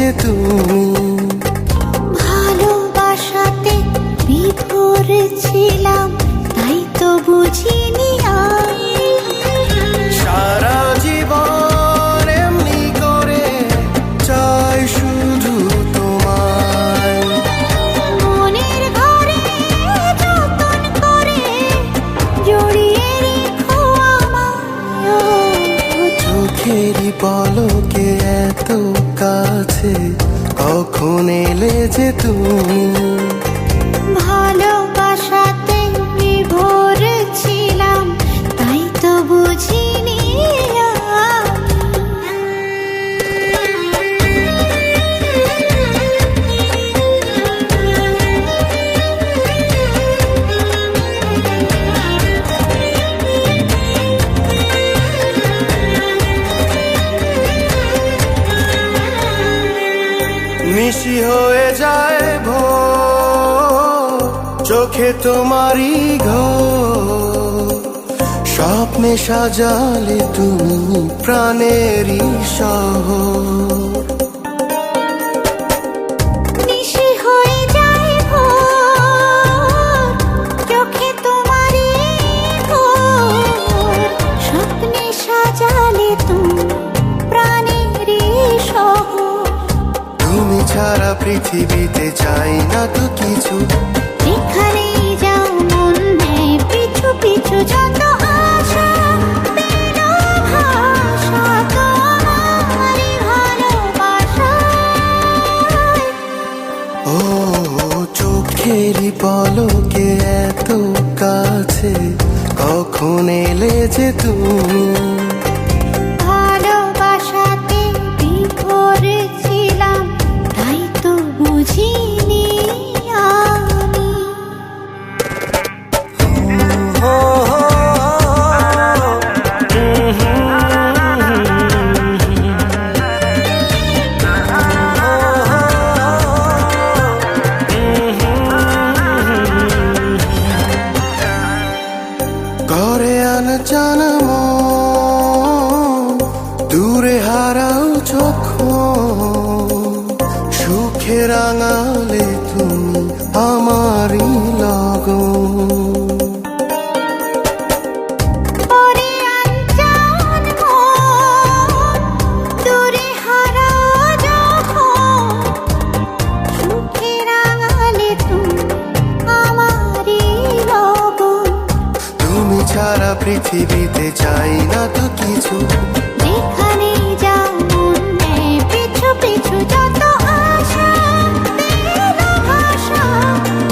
যে তুমি। ভালোবাসাতে বিভোর ছিলাম, তাই তো বুঝিনি সারা জীবন এমনি করে চাই শুধু তোমায়। মনের ঘরে যতন করে জড়িয়ে রেখো আমায়। চোখেরই পলকে এত কাছে কখন এলে যে তুমি। ভালোবাসাতে বিভোর ছিলাম, তাই তো বুঝিনি নিশি হয়ে যায় ভোর, চোখে তোমারই ঘোর। স্বপ্নে সাজালে তুমি প্রাণেরই শহর। নিশি হয়ে যায় ভোর, চোখে তোমারই ঘোর। স্বপ্নে সাজালে তুমি প্রাণেরই শহর। তুমি ছাড়া পৃথিবীতে চাই না তো কিছু। যেখানেই যাও মন নেয় পিছু পিছু, যত আশা পেল ভাষা তোমারই ভালোবাসায়। ও চোখেরই পলকে এত কাছে কখন এলে যে তুমি। ভালোবাসাতে বিভোর ছিলাম, তাই তো বুঝিনি আমি। ঘরে আনচান মন, দূরে হারাও যখন। সুখে রাঙালে তুমি আমারই লগন। পরে আনজান মন, দূরে হারাও যখন। সুখে রাঙালে তুমি আমারই লগন। তুমি ছাড়া পৃথিবীতে চাই না তো কিছু। যেখানেই যাও মন নেয় পিছু পিছু, যত আশা পেল ভাষা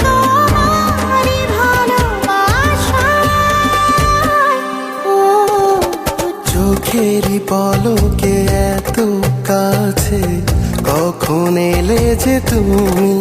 তোমারই ভালোবাসায়। ও চোখেরই পলকে এত কাছে কখন এলে যে তুমি।